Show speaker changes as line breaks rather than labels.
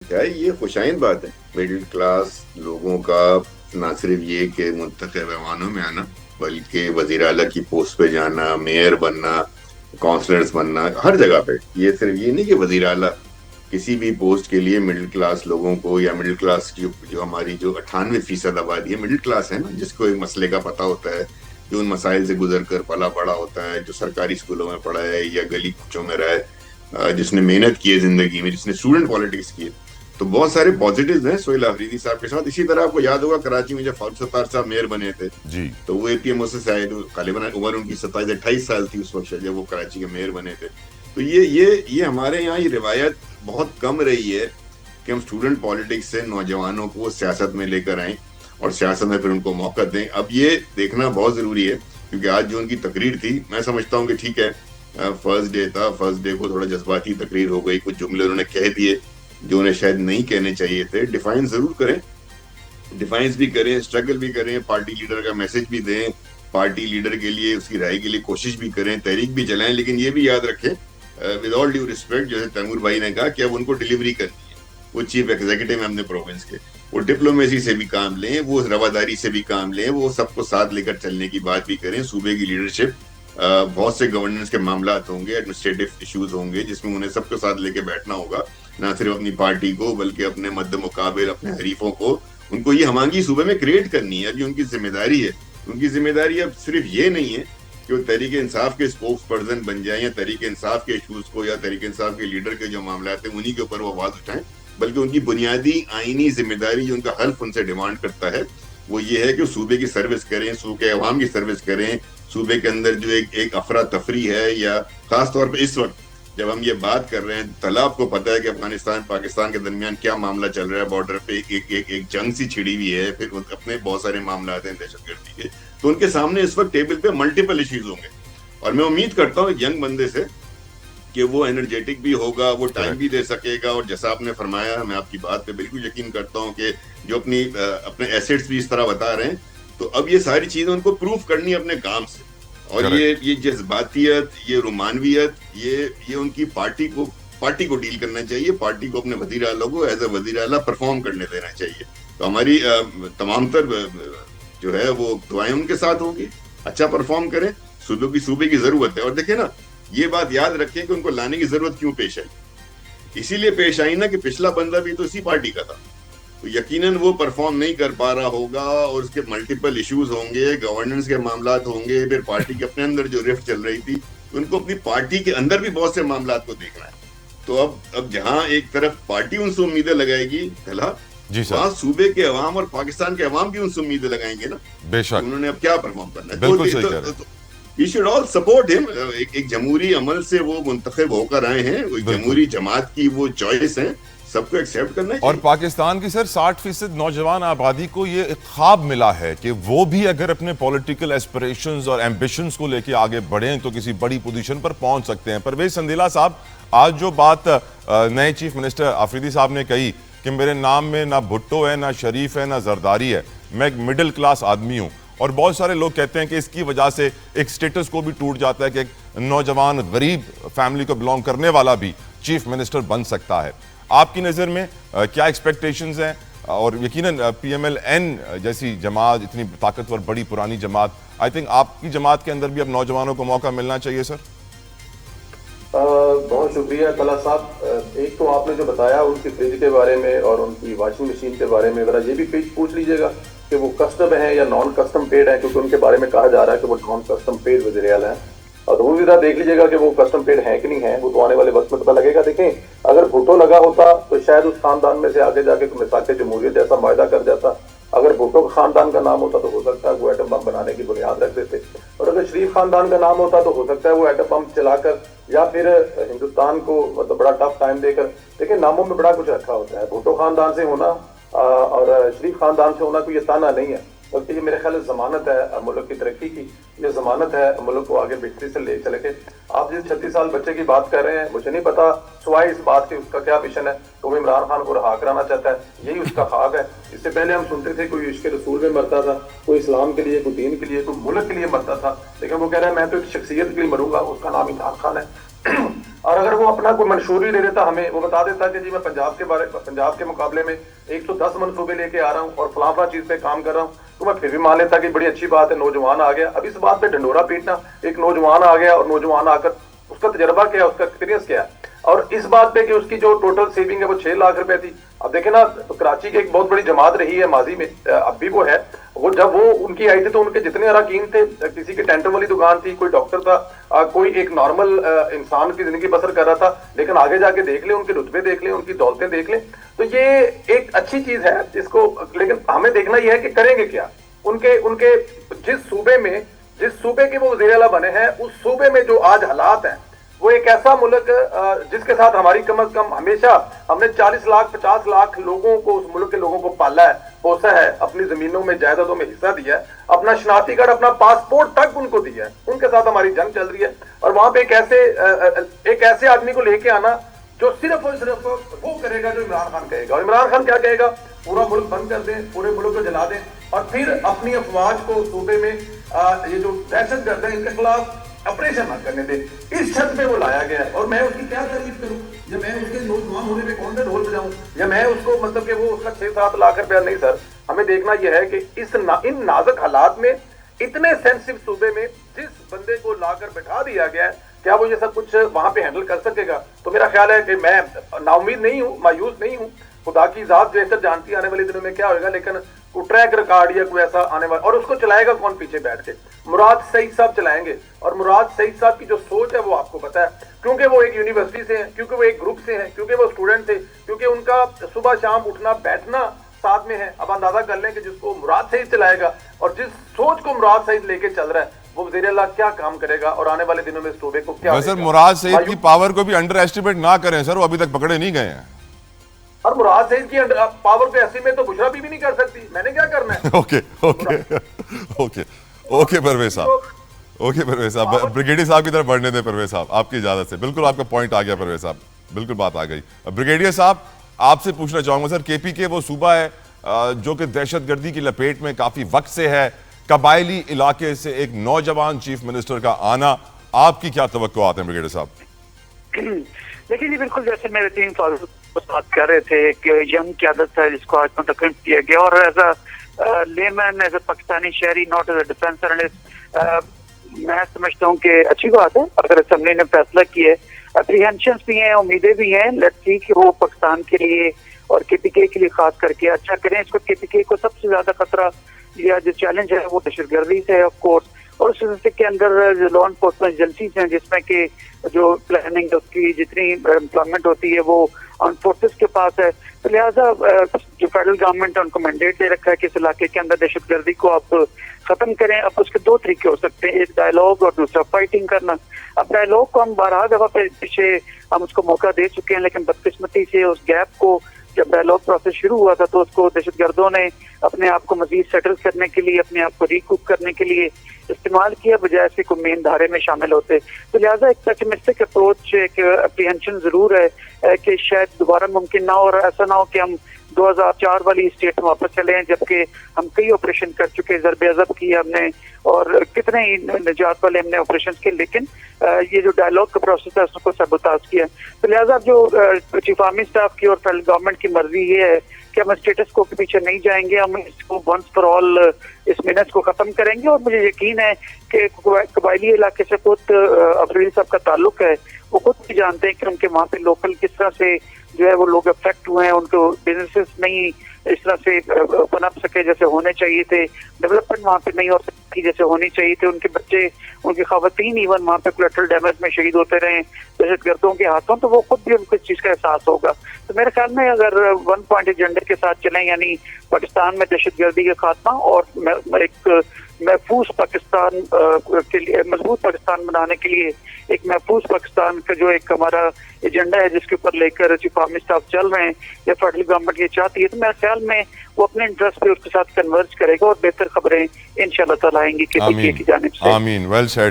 क्या ये खुशाइन बात है मिडिल क्लास लोगों का ना सिर्फ ये कि मुंतखब ऐवानों में आना, बल्कि वजीर आला की पोस्ट पे जाना, मेयर बनना, काउंसलर्स बनना, हर जगह पे। ये सिर्फ ये नहीं कि वजीर आला, किसी भी पोस्ट के लिए मिडिल क्लास लोगों को, या मिडिल क्लास की जो हमारी जो 98% आबादी है मिडिल क्लास है ना, जिसको एक मसले का पता होता है, जो उन मसाइल से गुजर कर पला बड़ा होता है, जो सरकारी स्कूलों में पढ़ा है या गली कूचों में रहा है, जिसने मेहनत की है जिंदगी में, जिसने स्टूडेंट पॉलिटिक्स की है। तो बहुत सारे पॉजिटिव्स हैं सोहेल अफरीदी साहब के साथ। इसी तरह आपको याद होगा कराची में जब फारूक सत्तार साहब मेयर बने थे,
जी।
तो वो एपीएमओ से आए, तो गालिबन उम्र उनकी 27-28 साल थी उस वक्त जब वो कराची के मेयर बने थे। तो ये हमारे यहाँ ये रिवायत बहुत कम रही है कि हम स्टूडेंट पॉलिटिक्स से नौजवानों को सियासत में लेकर आए और सियासत में फिर उनको मौका दें। अब ये देखना बहुत जरूरी है, क्योंकि आज जो उनकी तकरीर थी, मैं समझता हूँ कि ठीक है, फर्स्ट डे था, फर्स्ट डे को थोड़ा जज्बाती तकरीर हो गई, कुछ जुमले उन्होंने कह दिए जो उन्हें शायद नहीं कहने चाहिए थे। डिफाइन जरूर करें, डिफाइंस भी करें, स्ट्रगल भी करें, पार्टी लीडर का मैसेज भी दें, पार्टी लीडर के लिए उसकी राय के लिए कोशिश भी करें, तहरीक भी चलाएं, लेकिन ये भी याद रखें विद ऑल ड्यू रिस्पेक्ट, जैसे तैमूर भाई ने कहा कि अब उनको डिलीवरी करनी है। वो चीफ एग्जीक्यूटिव है अपने प्रोविंस के, वो डिप्लोमेसी से भी काम लें, वो रवादारी से भी काम लें, वो सबको साथ लेकर चलने की बात भी करें। सूबे की लीडरशिप, बहुत से गवर्नेंस के मामला होंगे, एडमिनिस्ट्रेटिव इश्यूज होंगे, जिसमें उन्हें सबके साथ लेके बैठना होगा, ना सिर्फ अपनी पार्टी को बल्कि अपने मद्द मुकाबिल अपने हरीफों को। उनको ये हमांगी सूबे में क्रिएट करनी है, अभी उनकी जिम्मेदारी है। उनकी जिम्मेदारी अब सिर्फ ये नहीं है कि वो तहरीक इंसाफ के स्पोक्स पर्सन बन जाए, या तहरीक इंसाफ के इशूज को या तहरीक इंसाफ के लीडर के जो मामला हैं उन्हीं के ऊपर वो आवाज उठाएं, बल्कि उनकी बुनियादी आईनी जिम्मेदारी जो उनका हल्फ उनसे डिमांड करता है वो ये है कि सूबे की सर्विस करें, सूबे के अवाम की सर्विस करें। सूबे के अंदर जो एक अफरा तफरी है, या खास तौर पर इस वक्त जब हम ये बात कर रहे हैं, तला आपको पता है कि अफगानिस्तान पाकिस्तान के दरमियान क्या मामला चल रहा है, बॉर्डर पे एक जंग सी छिड़ी हुई है, फिर अपने बहुत सारे मामला हैं दहशतगर्दी के। तो उनके सामने इस वक्त टेबल पे मल्टीपल इश्यूज होंगे, और मैं उम्मीद करता हूँ यंग बंदे से कि वो एनर्जेटिक भी होगा, वो टाइम भी दे सकेगा, और जैसा आपने फरमाया, मैं आपकी बात पे बिल्कुल यकीन करता हूँ कि जो अपने एसेट्स भी इस तरह बता रहे हैं, तो अब ये सारी चीजें उनको प्रूफ करनी है अपने काम से। और ये जज्बातियत, ये रुमानवियत, ये उनकी पार्टी को डील करना चाहिए, पार्टी को अपने वजीर आला को एज ए वजीर आला परफॉर्म करने देना चाहिए। तो हमारी तमाम तर जो है वो दुआएं उनके साथ होगी, अच्छा परफॉर्म करें, सूबे की जरूरत है। और देखें ना, ये बात याद रखें कि उनको लाने की जरूरत क्यों पेश आई। इसीलिए पेश आई ना कि पिछला बंदा भी तो इसी पार्टी का था, तो यकीनन वो परफॉर्म नहीं कर पा रहा होगा, और उसके मल्टीपल इश्यूज होंगे, गवर्नेंस के मामलात होंगे, फिर पार्टी के अपने अंदर जो रिफ्ट चल रही थी, उनको अपनी पार्टी के अंदर भी बहुत से मामलात को देखना है। तो अब जहां एक तरफ पार्टी उनसे उम्मीदें लगाएगी तला,
जी सर,
वहां सूबे के अवाम और पाकिस्तान के अवाम भी उनसे उम्मीदें लगाएंगे ना,
बेशक,
उन्होंने अब क्या परफॉर्म करना है।
बिल्कुल सही कह रहे हैं।
We should all support him. एक जमहूरी अमल से वो मुंतखब होकर आए हैं, एक जमहूरी जमात की वो चॉइस है, सबको एक्सेप्ट करना चाहिए।
और पाकिस्तान की सर 60% नौजवान आबादी को ये एक ख्वाब मिला है कि वो भी अगर अपने पॉलिटिकल एस्पिरेशंस और एम्बिशंस को लेके आगे बढ़ें तो किसी बड़ी पोजीशन पर पहुंच सकते हैं। परवेज संदेला साहब, आज जो बात नए चीफ मिनिस्टर अफरीदी साहब ने कही कि मेरे नाम में ना भुट्टो है, ना शरीफ है, ना जरदारी है, मैं एक मिडिल क्लास आदमी हूँ, और बहुत सारे लोग कहते हैं कि इसकी वजह से एक स्टेटस को भी टूट जाता है कि एक नौजवान गरीब फैमिली को बिलोंग करने वाला भी चीफ मिनिस्टर बन सकता है। आपकी नज़र में क्या एक्सपेक्टेशंस हैं? और यकीनन PMLN जैसी जमात, इतनी ताकतवर बड़ी पुरानी जमात, आई थिंक आपकी जमात के अंदर भी अब नौजवानों को मौका मिलना चाहिए सर।
बहुत शुक्रिया तला साहब। एक तो आपने जो बताया उनकी फ्रिज के बारे में और उनकी वॉशिंग मशीन के बारे में, ज़रा ये भी पूछ लीजिएगा कि वो कस्टम है या नॉन कस्टम पेड है, क्योंकि उनके बारे में कहा जा रहा है कि वो नॉन कस्टम पेड वज़ीर आला है। और वो भी ज़रा देख लीजिएगा कि वो कस्टम पेड है कि नहीं है, वो तो आने वाले वक्त में पता लगेगा। देखें, अगर भुट्टो लगा होता तो शायद उस खानदान में से आगे जाके मिसाक जमहूरियत जैसा मायदा कर जाता। अगर भुट्टो खानदान का नाम होता तो हो सकता है वो एटम बम बनाने की बुनियाद रख देते, और अगर शरीफ खानदान का नाम होता तो हो सकता है वो एटम बम चलाकर या फिर हिंदुस्तान को मतलब बड़ा टफ टाइम देकर। देखिए, नामों में बड़ा कुछ रखा होता है। भुट्टो खानदान से होना और शरीफ खानदान से होना कोई ये ताना नहीं है, बल्कि ये मेरे ख्याल जमानत है मुल्क की तरक्की की, ये जमानत है मुल्क को आगे बेहतरी से ले चले के। आप जिस 36 साल बच्चे की बात कर रहे हैं, मुझे नहीं पता सिवाय इस बात के उसका क्या मिशन है, तो वो इमरान खान को रहा कराना चाहता है, यही उसका ख्वाब है। इससे पहले हम सुनते थे कोई इश्क रसूल में मरता था, कोई इस्लाम के लिए, कोई दीन के लिए, कोई मुल्क के लिए मरता था, लेकिन वो कह रहा है मैं तो एक शख्सियत के लिए मरूंगा, उसका नाम इमरान खान है। اور اگر وہ اپنا کوئی منشوری دے دیتا ہمیں, وہ بتا دیتا کہ جی میں پنجاب کے مقابلے میں 110 منصوبے لے کے آ رہا ہوں اور فلاں چیز پہ کام کر رہا ہوں, تو میں پھر بھی مان لیتا کہ بڑی اچھی بات ہے, نوجوان آ گیا. اب اس بات پہ ڈنڈورا پیٹنا, ایک نوجوان آ گیا اور نوجوان آ کر اس کا تجربہ کیا, اس کا ایکسپیرینس کیا ہے, اور اس بات پہ کہ اس کی جو ٹوٹل سیونگ ہے وہ 6 لاکھ روپے تھی. اب دیکھیں نا, کراچی کی ایک بہت بڑی جماعت رہی ہے ماضی میں, اب بھی وہ ہے, وہ جب وہ ان کی آئی تھی تو ان کے جتنے اراکین تھے, کسی کی ٹینٹر والی دکان تھی, کوئی ڈاکٹر تھا, کوئی ایک نارمل انسان کی زندگی بسر کر رہا تھا, لیکن آگے جا کے دیکھ لیں, ان کے رتبے دیکھ لیں, ان کی دولتیں دیکھ لیں, تو یہ ایک اچھی چیز ہے اس کو. لیکن ہمیں دیکھنا یہ ہے کہ کریں گے کیا. ان کے جس صوبے کے وہ وزیر اعلیٰ بنے ہیں, اس صوبے میں جو آج حالات ہیں, وہ ایک ایسا ملک جس کے ساتھ ہماری کم از کم ہمیشہ ہم نے 40 لاکھ 50 لاکھ لوگوں کو, اس ملک کے لوگوں کو پالا ہے, پوسا ہے, اپنی زمینوں میں جائیدادوں میں حصہ دیا ہے, اپنا شناختی کارڈ اپنا پاسپورٹ تک ان کو دیا ہے. ان کے ساتھ ہماری جنگ چل رہی ہے, اور وہاں پہ ایک ایسے آدمی کو لے کے آنا جو صرف اور صرف وہ کرے گا جو عمران خان کہے گا. اور عمران خان کیا کہے گا, پورا ملک بند کر دیں, پورے ملک کو جلا دیں, اور پھر اپنی افواج کو صوبے میں یہ جو دہشت گرد ہیں ان کے خلاف آپریشن نہ کرنے دے. اس چھت پہ وہ لایا گیا ہے, اور میں اس کی کیا تعریف کروں, یا میں اس کے نوجوان ہونے پہ کون سا ڈھول بجاؤں, یا میں اس کو مطلب کہ وہ اس کا 6-7 لاکھ روپیہ. نہیں سر, ہمیں دیکھنا یہ ہے کہ ان نازک حالات میں, اتنے سینسٹیو صوبے میں جس بندے کو لا کر بٹھا دیا گیا ہے, کیا وہ یہ سب کچھ وہاں پہ ہینڈل کر سکے گا. تو میرا خیال ہے کہ میں نا امید نہیں ہوں, مایوس نہیں ہوں, خدا کی ذات بہتر جانتی ہے آنے والے دنوں میں کیا ہوئے گا, لیکن کوئی ٹریک ریکارڈ یا کوئی ایسا آنے والا, اور اس کو چلائے گا کون پیچھے بیٹھ کے, مراد سعید صاحب چلائیں گے. اور مراد سعید صاحب کی جو سوچ ہے وہ آپ کو پتا ہے, کیونکہ وہ ایک یونیورسٹی سے ہیں, کیونکہ وہ ایک گروپ سے ہیں, کیونکہ وہ اسٹوڈنٹ تھے, کیونکہ ان کا صبح شام اٹھنا بیٹھنا ساتھ میں ہے. اب اندازہ کر لیں کہ جس کو مراد سعید چلائے گا اور جس سوچ کو مراد سعید لے کے چل رہا ہے, وہ وزیر اللہ کیا کام کرے گا, اور آنے والے دنوں میں صوبے کو کیا.
سر مراد سعید کی پاور کو بھی انڈر ایسٹیمیٹ نہ کریں سر, وہ ابھی تک پکڑے نہیں گئے ہیں.
اور مراد سعید کی پاور پہ ایسی میں تو بشرا بھی نہیں کر سکتی, میں نے کیا کرنا ہے.
اوکے پرویز صاحب, بریگیڈیئر صاحب کی طرف بڑھنے دیں. پرویز صاحب آپ کی اجازت سے, بالکل آپ کا پوائنٹ آ گیا پرویز صاحب, بالکل بات آ گئی. بریگیڈیئر صاحب آپ سے پوچھنا چاہوں گا سر, کے پی کے وہ صوبہ ہے جو کہ دہشت گردی کی لپیٹ میں کافی وقت سے ہے, قبائلی علاقے سے ایک نوجوان چیف منسٹر کا آنا, آپ کی کیا توقعات ہیں بریگیڈیئر صاحب؟
دیکھیے جی, بالکل جیسے میرے 3 فاروق بات کر رہے تھے کہ ینگ قیادت ہے جس کو آج منتخب کیا گیا, اور as a layman, as a Pakistani شہری, not as a defence analyst, میں سمجھتا ہوں کہ اچھی بات ہے اگر اسمبلی نے فیصلہ کیا ہے. اپریہنشنس بھی ہیں, امیدیں بھی ہیں, لیٹس سی کہ وہ پاکستان کے لیے اور کے پی کے لیے خاص کر کے اچھا کریں. اس کو کے پی کے کو سب سے زیادہ خطرہ یا جو چیلنج ہے وہ دہشت گردی سے ہے آف کورس, اور اس سلسلے کے اندر جو لا انفورسمنٹ ایجنسیز ہیں جس میں کہ جو پلاننگ اس کی جتنی امپلائمنٹ ہوتی ہے وہ آرم فورسز کے پاس ہے. تو لہٰذا جو فیڈرل گورنمنٹ نے ان کو مینڈیٹ دے رکھا ہے کہ اس علاقے کے اندر دہشت گردی کو آپ ختم کریں. اب اس کے 2 طریقے ہو سکتے ہیں, ایک ڈائلاگ اور دوسرا فائٹنگ کرنا. اب ڈائلاگ کو ہم 12 دفعہ پیچھے ہم اس کو موقع دے چکے ہیں, لیکن بدقسمتی سے اس گیپ کو, جب ڈائلاگ پروسیس شروع ہوا تھا تو اس کو دہشت گردوں نے اپنے آپ کو مزید سیٹل کرنے کے لیے, اپنے آپ کو ریکوپ کرنے کے لیے استعمال کیا, بجائے سے کوئی مین دھارے میں شامل ہوتے. تو لہٰذا ایک پیسیمسٹک اپروچ, ایک اپریہنشن ضرور ہے کہ شاید دوبارہ ممکن نہ ہو, اور ایسا نہ ہو کہ ہم 2004 والی اسٹیٹ میں واپس چلے ہیں, جبکہ ہم کئی آپریشن کر چکے, ضرب عضب کی ہم نے, اور کتنے ہی نجات والے ہم نے آپریشن کیے, لیکن یہ جو ڈائلاگ کا پروسیس ہے اس کو سبوتاژ کیا. تو لہٰذا جو چیف آرمی اسٹاف کی اور فیڈرل گورنمنٹ کی مرضی یہ ہے کہ ہم اسٹیٹس کو کے پیچھے نہیں جائیں گے, ہم اس کو ونس فار آل اس مینس کو ختم کریں گے. اور مجھے یقین ہے کہ قبائلی علاقے سے خود افریدی صاحب کا تعلق ہے, وہ خود بھی جانتے ہیں کہ ان کے وہاں پہ لوکل کس طرح سے جو ہے وہ لوگ افیکٹ ہوئے ہیں, ان کو بزنسز نہیں اس طرح سے بنا سکے جیسے ہونے چاہیے تھے, ڈیولپمنٹ وہاں پہ نہیں ہو سکتی جیسے ہونی چاہیے تھے, ان کے بچے, ان کی خواتین ایون وہاں پہ کولیٹرل ڈیمیج میں شہید ہوتے رہے دہشت گردوں کے ہاتھوں, تو وہ خود بھی ان کو اس چیز کا احساس ہوگا. تو میرے خیال میں اگر 1 پوائنٹ ایجنڈے کے ساتھ چلیں, یعنی پاکستان میں دہشت گردی کا خاتمہ اور ایک محفوظ پاکستان کے لیے, مضبوط پاکستان بنانے کے لیے ایک محفوظ پاکستان کا جو ایک ہمارا ایجنڈا ہے جس کے اوپر لے کر چیف آرمی اسٹاف چل رہے ہیں یا فیڈرل گورنمنٹ یہ چاہتی ہے, تو میرے خیال میں وہ اپنے انٹرسٹ پہ اس کے ساتھ کنورج کرے گا اور بہتر خبریں انشاءاللہ تعالی آئیں گی کے پی کے کی جانب سے.
آمین. Well sad.